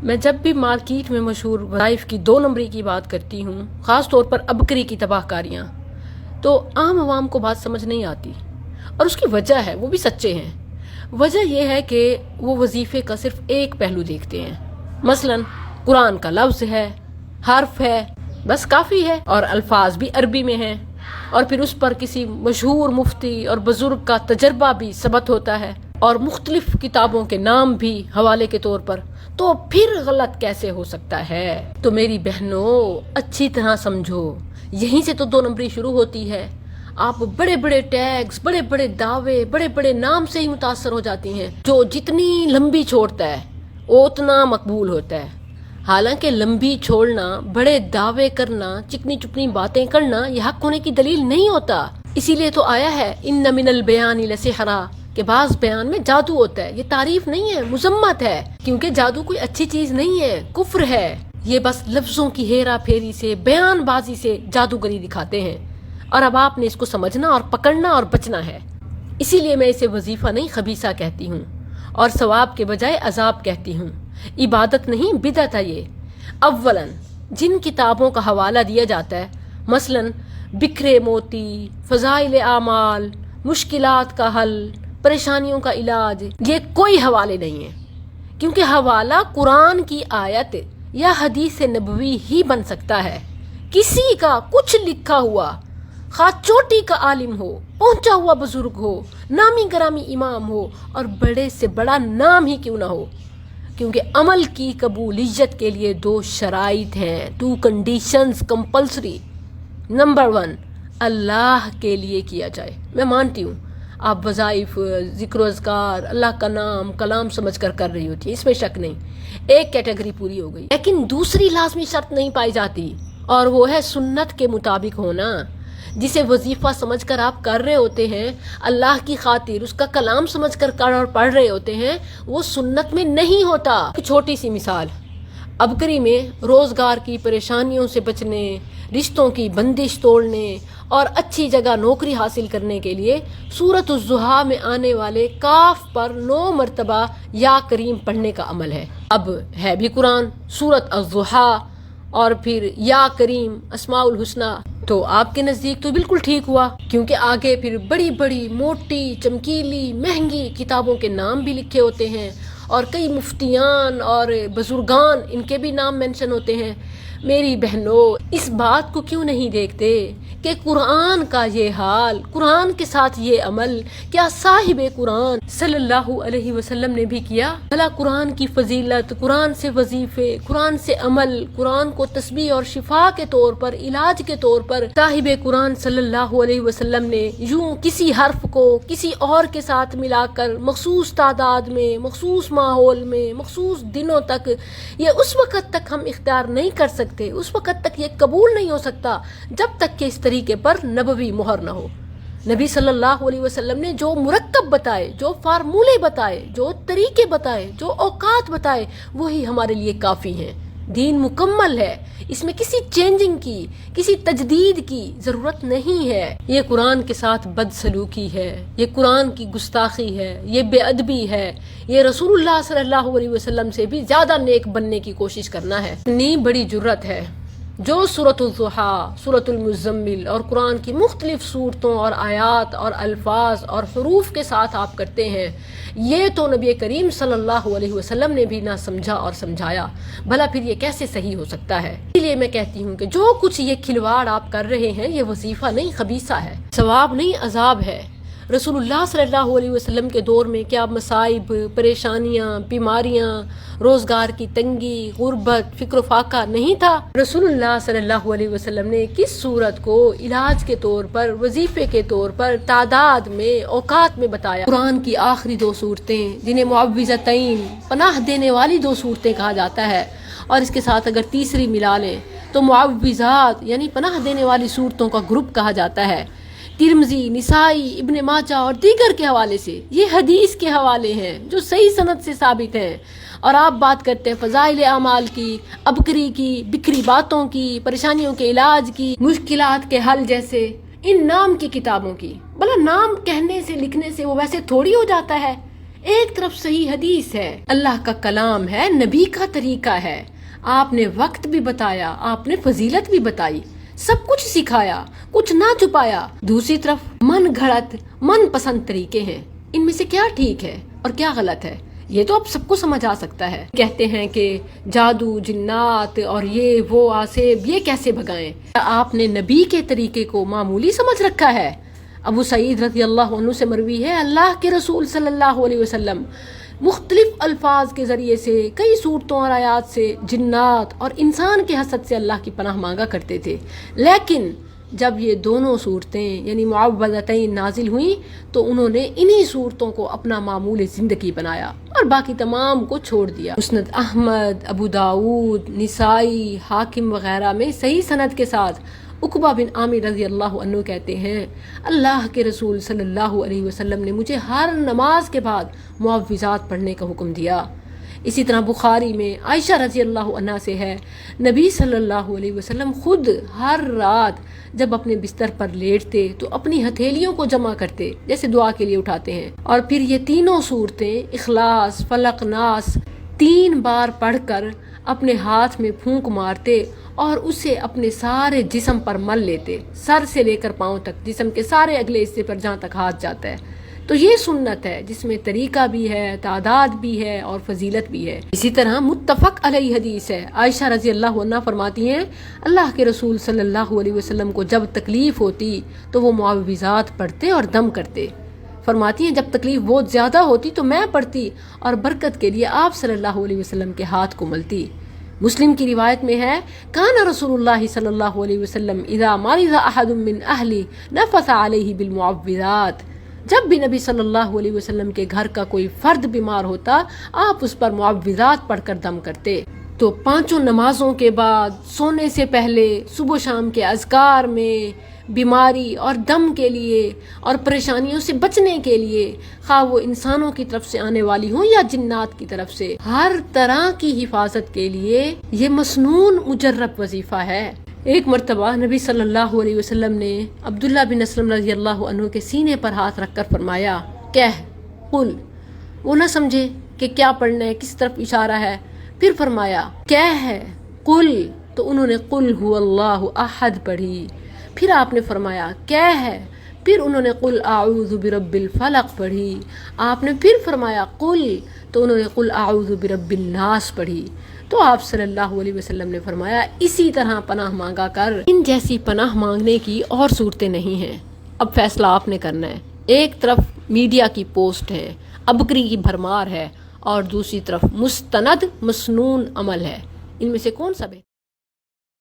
میں جب بھی مارکیٹ میں مشہور وظائف کی 2 نمبری کی بات کرتی ہوں، خاص طور پر ابکری کی تباہ کاریاں، تو عام عوام کو بات سمجھ نہیں آتی، اور اس کی وجہ ہے، وہ بھی سچے ہیں۔ وجہ یہ ہے کہ وہ وظیفے کا صرف ایک پہلو دیکھتے ہیں، مثلا قرآن کا لفظ ہے، حرف ہے، بس کافی ہے، اور الفاظ بھی عربی میں ہیں، اور پھر اس پر کسی مشہور مفتی اور بزرگ کا تجربہ بھی ثبت ہوتا ہے، اور مختلف کتابوں کے نام بھی حوالے کے طور پر، تو پھر غلط کیسے ہو سکتا ہے؟ تو میری بہنوں اچھی طرح سمجھو، یہیں سے تو 2 نمبری شروع ہوتی ہے۔ آپ بڑے بڑے ٹیگز، بڑے بڑے دعوے، بڑے بڑے نام سے ہی متاثر ہو جاتی ہیں۔ جو جتنی لمبی چھوڑتا ہے اتنا مقبول ہوتا ہے، حالانکہ لمبی چھوڑنا، بڑے دعوے کرنا، چکنی چپنی باتیں کرنا یہ حق ہونے کی دلیل نہیں ہوتا۔ اسی لیے تو آیا ہے ان من البیان لسحرا، کہ بعض بیان میں جادو ہوتا ہے۔ یہ تعریف نہیں ہے، مذمت ہے، کیونکہ جادو کوئی اچھی چیز نہیں ہے، کفر ہے۔ یہ بس لفظوں کی ہیرا پھیری سے، بیان بازی سے جادوگری دکھاتے ہیں، اور اب آپ نے اس کو سمجھنا اور پکڑنا اور بچنا ہے۔ اسی لیے میں اسے وظیفہ نہیں خبیثہ کہتی ہوں، اور ثواب کے بجائے عذاب کہتی ہوں۔ عبادت نہیں، بدعت ہے یہ۔ اولا جن کتابوں کا حوالہ دیا جاتا ہے، مثلا بکھرے موتی، فضائل اعمال، مشکلات کا حل، پریشانیوں کا علاج، یہ کوئی حوالے نہیں ہیں، کیونکہ حوالہ قرآن کی آیت یا حدیث نبوی ہی بن سکتا ہے۔ کسی کا کچھ لکھا ہوا، خواہ چوٹی کا عالم ہو، پہنچا ہوا بزرگ ہو، نامی گرامی امام ہو، اور بڑے سے بڑا نام ہی کیوں نہ ہو، کیونکہ عمل کی قبولیت کے لیے 2 شرائط ہیں، 2 کنڈیشنز کمپلسری۔ نمبر 1، اللہ کے لیے کیا جائے۔ میں مانتی ہوں آپ وظائف، ذکر و اذکار، اللہ کا نام، کلام سمجھ کر رہی ہوتی ہے، اس میں شک نہیں، ایک کیٹیگری پوری ہو گئی۔ لیکن دوسری لازمی شرط نہیں پائی جاتی، اور وہ ہے سنت کے مطابق ہونا۔ جسے وظیفہ سمجھ کر آپ کر رہے ہوتے ہیں، اللہ کی خاطر اس کا کلام سمجھ کر اور پڑھ رہے ہوتے ہیں، وہ سنت میں نہیں ہوتا۔ ایک چھوٹی سی مثال، ابکری میں روزگار کی پریشانیوں سے بچنے، رشتوں کی بندش توڑنے، اور اچھی جگہ نوکری حاصل کرنے کے لیے سورۃ الضحیٰ میں آنے والے کاف پر 9 مرتبہ یا کریم پڑھنے کا عمل ہے۔ اب ہے بھی قرآن، سورۃ الضحیٰ، اور پھر یا کریم، اسماء الحسنی، تو آپ کے نزدیک تو بالکل ٹھیک ہوا، کیونکہ آگے پھر بڑی بڑی موٹی چمکیلی مہنگی کتابوں کے نام بھی لکھے ہوتے ہیں، اور کئی مفتیان اور بزرگان ان کے بھی نام مینشن ہوتے ہیں۔ میری بہنوں اس بات کو کیوں نہیں دیکھتے کہ قرآن کا یہ حال، قرآن کے ساتھ یہ عمل کیا صاحب قرآن صلی اللہ علیہ وسلم نے بھی کیا؟ بھلا قرآن کی فضیلت، قرآن سے وظیفے، قرآن سے عمل، قرآن کو تسبیح اور شفا کے طور پر، علاج کے طور پر صاحب قرآن صلی اللہ علیہ وسلم نے یوں کسی حرف کو کسی اور کے ساتھ ملا کر مخصوص تعداد میں، مخصوص ماحول میں، مخصوص دنوں تک، یہ اس وقت تک ہم اختیار نہیں کر سکتے، اس وقت تک یہ قبول نہیں ہو سکتا جب تک کہ اس طریقے پر نبوی مہر نہ ہو۔ نبی صلی اللہ علیہ وسلم نے جو مرکب بتائے، جو فارمولے بتائے، جو طریقے بتائے، جو اوقات بتائے، وہی ہمارے لیے کافی ہیں۔ دین مکمل ہے، اس میں کسی چینجنگ کی، کسی تجدید کی ضرورت نہیں ہے۔ یہ قرآن کے ساتھ بد سلوکی ہے، یہ قرآن کی گستاخی ہے، یہ بے ادبی ہے، یہ رسول اللہ صلی اللہ علیہ وسلم سے بھی زیادہ نیک بننے کی کوشش کرنا ہے۔ اتنی بڑی جرت ہے جو سورۃ الضحیٰ، سورۃ المزمل اور قرآن کی مختلف صورتوں اور آیات اور الفاظ اور حروف کے ساتھ آپ کرتے ہیں، یہ تو نبی کریم صلی اللہ علیہ وسلم نے بھی نہ سمجھا اور سمجھایا، بھلا پھر یہ کیسے صحیح ہو سکتا ہے؟ اسی لیے میں کہتی ہوں کہ جو کچھ یہ کھلواڑ آپ کر رہے ہیں، یہ وظیفہ نہیں خبیثہ ہے، ثواب نہیں عذاب ہے۔ رسول اللہ صلی اللہ علیہ وسلم کے دور میں کیا مصائب، پریشانیاں، بیماریاں، روزگار کی تنگی، غربت، فکر و فاقہ نہیں تھا؟ رسول اللہ صلی اللہ علیہ وسلم نے کس صورت کو علاج کے طور پر، وظیفے کے طور پر، تعداد میں، اوقات میں بتایا؟ قرآن کی آخری 2 صورتیں جنہیں معوذتین، پناہ دینے والی 2 صورتیں کہا جاتا ہے، اور اس کے ساتھ اگر تیسری ملا لیں تو معوذات یعنی پناہ دینے والی صورتوں کا گروپ کہا جاتا ہے۔ ترمذی، نسائی، ابن ماجہ اور دیگر کے حوالے سے یہ حدیث کے حوالے ہیں جو صحیح سند سے ثابت ہیں، اور آپ بات کرتے ہیں فضائل اعمال کی، ابکری کی، بکھری باتوں کی، پریشانیوں کے علاج کی، مشکلات کے حل جیسے ان نام کی کتابوں کی۔ بھلا نام کہنے سے، لکھنے سے وہ ویسے تھوڑی ہو جاتا ہے؟ ایک طرف صحیح حدیث ہے، اللہ کا کلام ہے، نبی کا طریقہ ہے، آپ نے وقت بھی بتایا، آپ نے فضیلت بھی بتائی، سب کچھ سکھایا، کچھ نہ چھپایا۔ دوسری طرف من گھڑت، من پسند طریقے ہیں، ان میں سے کیا ٹھیک ہے اور کیا غلط ہے یہ تو اب سب کو سمجھ آ سکتا ہے۔ کہتے ہیں کہ جادو، جنات اور یہ وہ آسیب یہ کیسے بھگائیں؟ آپ نے نبی کے طریقے کو معمولی سمجھ رکھا ہے؟ ابو سعید رضی اللہ عنہ سے مروی ہے، اللہ کے رسول صلی اللہ علیہ وسلم مختلف الفاظ کے ذریعے سے، کئی صورتوں اور آیات سے جنات اور انسان کے حسد سے اللہ کی پناہ مانگا کرتے تھے، لیکن جب یہ دونوں صورتیں یعنی معوذتین نازل ہوئیں تو انہوں نے انہی صورتوں کو اپنا معمول زندگی بنایا اور باقی تمام کو چھوڑ دیا۔ مسند احمد، ابو داود، نسائی، حاکم وغیرہ میں صحیح سند کے ساتھ عقبہ بن عامر رضی اللہ عنہ کہتے ہیں، اللہ کے رسول صلی اللہ علیہ وسلم نے مجھے ہر نماز کے بعد معوذات پڑھنے کا حکم دیا۔ اسی طرح بخاری میں عائشہ رضی اللہ عنہا سے ہے، نبی صلی اللہ علیہ وسلم خود ہر رات جب اپنے بستر پر لیٹتے تو اپنی ہتھیلیوں کو جمع کرتے جیسے دعا کے لیے اٹھاتے ہیں، اور پھر یہ تینوں صورتیں اخلاص، فلق، ناس 3 بار پڑھ کر اپنے ہاتھ میں پھونک مارتے اور اسے اپنے سارے جسم پر مل لیتے، سر سے لے کر پاؤں تک، جسم کے سارے اگلے حصے پر جہاں تک ہاتھ جاتا ہے۔ تو یہ سنت ہے جس میں طریقہ بھی ہے، تعداد بھی ہے اور فضیلت بھی ہے۔ اسی طرح متفق علیہ حدیث ہے، عائشہ رضی اللہ عنہ فرماتی ہیں، اللہ کے رسول صلی اللہ علیہ وسلم کو جب تکلیف ہوتی تو وہ معوذات پڑھتے اور دم کرتے۔ فرماتی ہیں جب تکلیف بہت زیادہ ہوتی تو میں پڑھتی اور برکت کے لیے آپ صلی اللہ علیہ وسلم کے ہاتھ کو ملتی۔ مسلم کی روایت میں ہے، کان رسول اللہ صلی اللہ علیہ وسلم اذا مرض احد من اہلی نفث علیہ بالمعوذات، جب بھی نبی صلی اللہ علیہ وسلم کے گھر کا کوئی فرد بیمار ہوتا آپ اس پر معوذات پڑھ کر دم کرتے۔ تو 5 نمازوں کے بعد، سونے سے پہلے، صبح و شام کے اذکار میں بیماری اور دم کے لیے اور پریشانیوں سے بچنے کے لیے، خواہ وہ انسانوں کی طرف سے آنے والی ہوں یا جنات کی طرف سے، ہر طرح کی حفاظت کے لیے یہ مسنون مجرب وظیفہ ہے۔ ایک مرتبہ نبی صلی اللہ علیہ وسلم نے عبداللہ بن اسلم رضی اللہ عنہ کے سینے پر ہاتھ رکھ کر فرمایا، کہہ، قل۔ وہ نہ سمجھے کہ کیا پڑھنا ہے، کس طرف اشارہ ہے، پھر فرمایا، کہہ ہے، قل، تو انہوں نے قل هو اللہ احد پڑھی۔ پھر آپ نے فرمایا، کہہ ہے، پھر انہوں نے قل اعوذ برب الفلق پڑھی۔ آپ نے پھر فرمایا، قل، تو انہوں نے قل اعوذ برب الناس پڑھی۔ تو آپ صلی اللہ علیہ وسلم نے فرمایا، اسی طرح پناہ مانگا کر، ان جیسی پناہ مانگنے کی اور صورتیں نہیں ہیں۔ اب فیصلہ آپ نے کرنا ہے۔ ایک طرف میڈیا کی پوسٹ ہے، ابکری کی بھرمار ہے، اور دوسری طرف مستند مسنون عمل ہے، ان میں سے کون سا بہتر؟